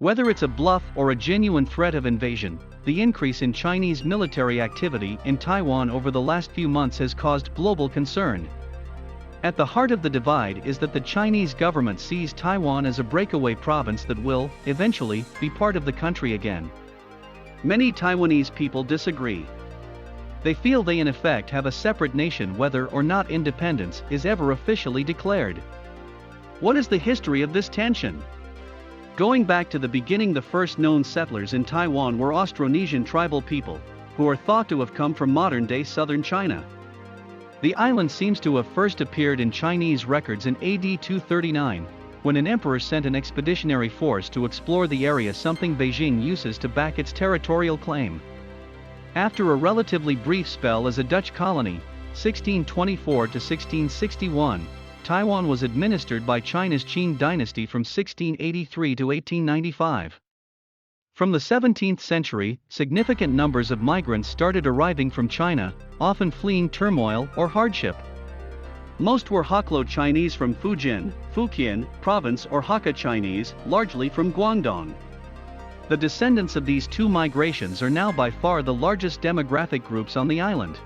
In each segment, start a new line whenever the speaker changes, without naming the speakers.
Whether it's a bluff or a genuine threat of invasion, the increase in Chinese military activity in Taiwan over the last few months has caused global concern. At the heart of the divide is that the Chinese government sees Taiwan as a breakaway province that will, eventually, be part of the country again. Many Taiwanese people disagree. They feel they in effect have a separate nation whether or not independence is ever officially declared. What is the history of this tension? Going back to the beginning, the first known settlers in Taiwan were Austronesian tribal people, who are thought to have come from modern-day southern China. The island seems to have first appeared in Chinese records in AD 239, when an emperor sent an expeditionary force to explore the area, something Beijing uses to back its territorial claim. After a relatively brief spell as a Dutch colony, 1624 to 1661, Taiwan was administered by China's Qing dynasty from 1683 to 1895. From the 17th century, significant numbers of migrants started arriving from China, often fleeing turmoil or hardship. Most were Hoklo Chinese from Fujian, Fujian province, or Hakka Chinese, largely from Guangdong. The descendants of these two migrations are now by far the largest demographic groups on the island.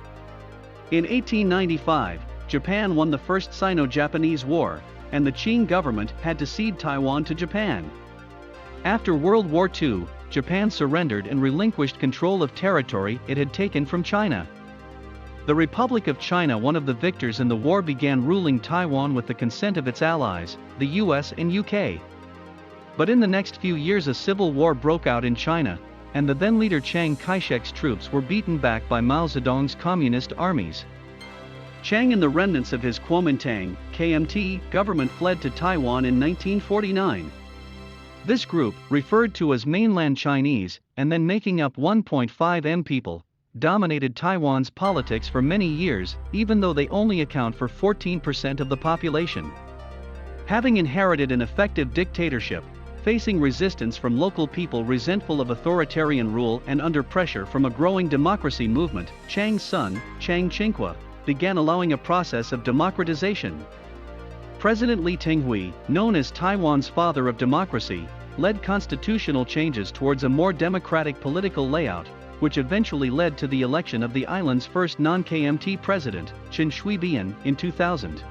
In 1895, Japan won the First Sino-Japanese War, and the Qing government had to cede Taiwan to Japan. After World War II, Japan surrendered and relinquished control of territory it had taken from China. The Republic of China, one of the victors in the war, began ruling Taiwan with the consent of its allies, the US and UK. But in the next few years a civil war broke out in China, and the then leader Chiang Kai-shek's troops were beaten back by Mao Zedong's communist armies. Chiang and the remnants of his Kuomintang (KMT) government fled to Taiwan in 1949. This group, referred to as mainland Chinese, and then making up 1.5 million people, dominated Taiwan's politics for many years, even though they only account for 14% of the population. Having inherited an effective dictatorship, facing resistance from local people resentful of authoritarian rule and under pressure from a growing democracy movement, Chiang's son, Chiang Ching-kuo, began allowing a process of democratization. President Lee Teng-hui, known as Taiwan's father of democracy, led constitutional changes towards a more democratic political layout, which eventually led to the election of the island's first non-KMT president, Chen Shui-bian, in 2000.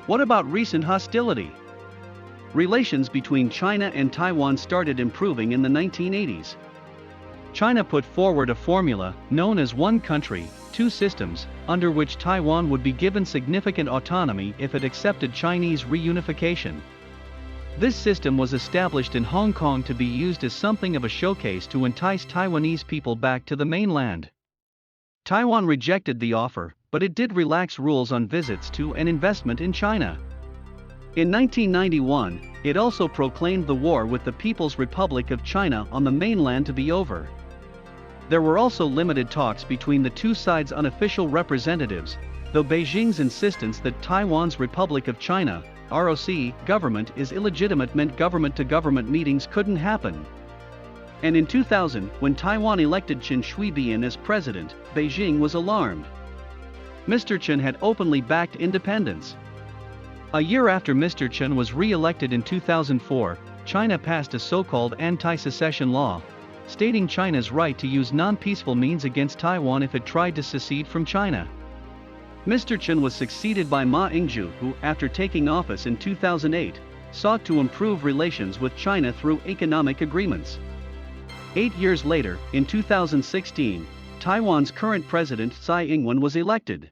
What about recent hostility? Relations between China and Taiwan started improving in the 1980s. China put forward a formula, known as one country, two systems, under which Taiwan would be given significant autonomy if it accepted Chinese reunification. This system was established in Hong Kong to be used as something of a showcase to entice Taiwanese people back to the mainland. Taiwan rejected the offer, but it did relax rules on visits to and investment in China. In 1991, it also proclaimed the war with the People's Republic of China on the mainland to be over. There were also limited talks between the two sides' unofficial representatives, though Beijing's insistence that Taiwan's Republic of China, ROC, government is illegitimate meant government-to-government meetings couldn't happen. And in 2000, when Taiwan elected Chen Shui-bian as president, Beijing was alarmed. Mr. Chen had openly backed independence. A year after Mr. Chen was re-elected in 2004, China passed a so-called anti-secession law, stating China's right to use non-peaceful means against Taiwan if it tried to secede from China. Mr. Chen was succeeded by Ma Ying-jeou, who, after taking office in 2008, sought to improve relations with China through economic agreements. 8 years later, in 2016, Taiwan's current president Tsai Ing-wen was elected.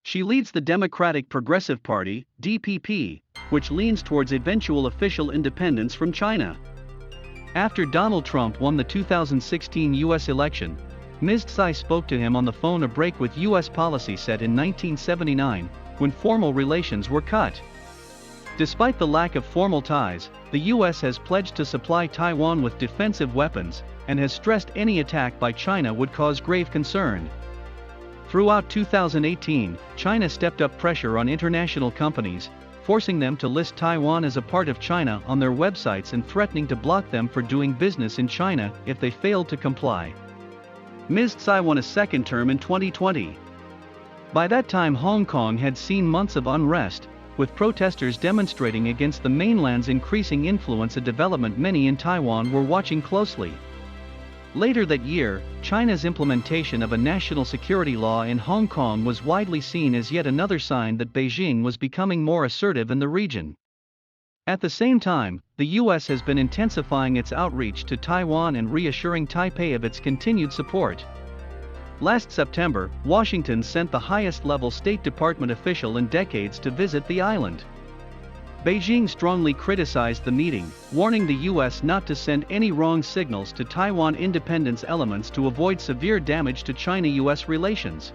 She leads the Democratic Progressive Party, DPP, which leans towards eventual official independence from China. After Donald Trump won the 2016 U.S. election, Ms. Tsai spoke to him on the phone, a break with U.S. policy set in 1979, when formal relations were cut. Despite the lack of formal ties, the U.S. has pledged to supply Taiwan with defensive weapons, and has stressed any attack by China would cause grave concern. Throughout 2018, China stepped up pressure on international companies, forcing them to list Taiwan as a part of China on their websites and threatening to block them for doing business in China if they failed to comply. Ms. Tsai won a second term in 2020. By that time, Hong Kong had seen months of unrest, with protesters demonstrating against the mainland's increasing influence, a development many in Taiwan were watching closely. Later that year, China's implementation of a national security law in Hong Kong was widely seen as yet another sign that Beijing was becoming more assertive in the region. At the same time, the US has been intensifying its outreach to Taiwan and reassuring Taipei of its continued support. Last September, Washington sent the highest-level State Department official in decades to visit the island. Beijing strongly criticized the meeting, warning the US not to send any wrong signals to Taiwan independence elements to avoid severe damage to China-US relations.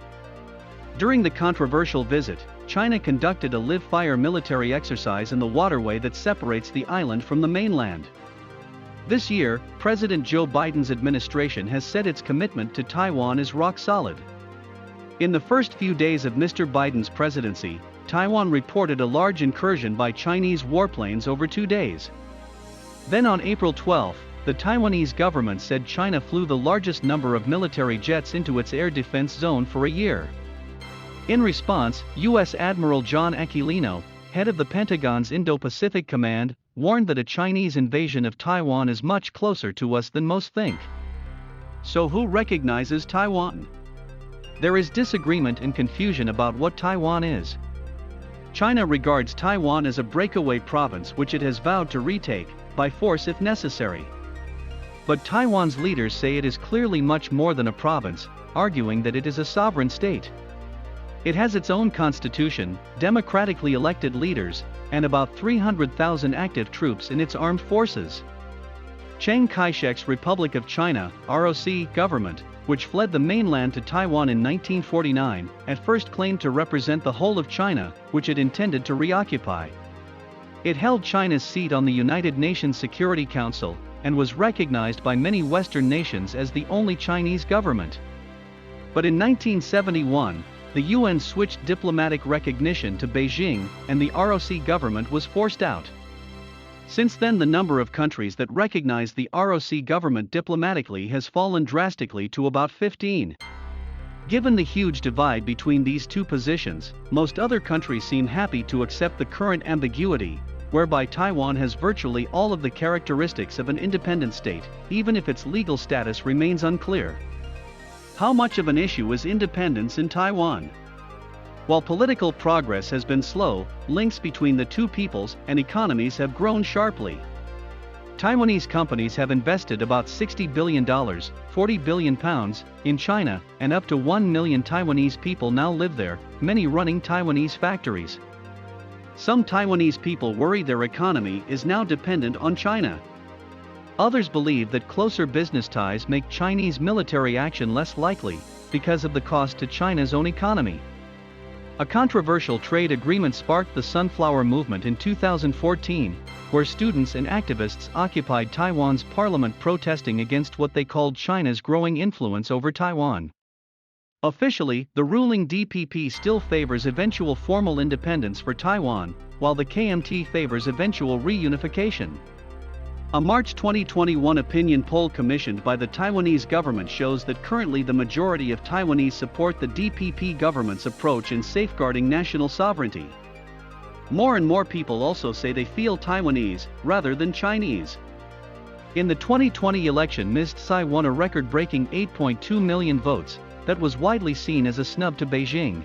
During the controversial visit, China conducted a live-fire military exercise in the waterway that separates the island from the mainland. This year, President Joe Biden's administration has said its commitment to Taiwan is rock solid. In the first few days of Mr. Biden's presidency, Taiwan reported a large incursion by Chinese warplanes over 2 days. Then on April 12, the Taiwanese government said China flew the largest number of military jets into its air defense zone for a year. In response, U.S. Admiral John Aquilino, head of the Pentagon's Indo-Pacific Command, warned that a Chinese invasion of Taiwan is much closer to us than most think. So who recognizes Taiwan? There is disagreement and confusion about what Taiwan is. China regards Taiwan as a breakaway province which it has vowed to retake, by force if necessary. But Taiwan's leaders say it is clearly much more than a province, arguing that it is a sovereign state. It has its own constitution, democratically elected leaders, and about 300,000 active troops in its armed forces. Chiang Kai-shek's Republic of China (ROC) government, which fled the mainland to Taiwan in 1949, at first claimed to represent the whole of China, which it intended to reoccupy. It held China's seat on the United Nations Security Council, and was recognized by many Western nations as the only Chinese government. But in 1971, the UN switched diplomatic recognition to Beijing, and the ROC government was forced out. Since then, the number of countries that recognize the ROC government diplomatically has fallen drastically to about 15. Given the huge divide between these two positions, most other countries seem happy to accept the current ambiguity, whereby Taiwan has virtually all of the characteristics of an independent state, even if its legal status remains unclear. How much of an issue is independence in Taiwan? While political progress has been slow, links between the two peoples and economies have grown sharply. Taiwanese companies have invested about $60 billion, £40 billion, in China, and up to 1 million Taiwanese people now live there, many running Taiwanese factories. Some Taiwanese people worry their economy is now dependent on China. Others believe that closer business ties make Chinese military action less likely, because of the cost to China's own economy. A controversial trade agreement sparked the Sunflower Movement in 2014, where students and activists occupied Taiwan's parliament protesting against what they called China's growing influence over Taiwan. Officially, the ruling DPP still favors eventual formal independence for Taiwan, while the KMT favors eventual reunification. A March 2021 opinion poll commissioned by the Taiwanese government shows that currently the majority of Taiwanese support the DPP government's approach in safeguarding national sovereignty. More and more people also say they feel Taiwanese, rather than Chinese. In the 2020 election, Ms. Tsai won a record-breaking 8.2 million votes, that was widely seen as a snub to Beijing.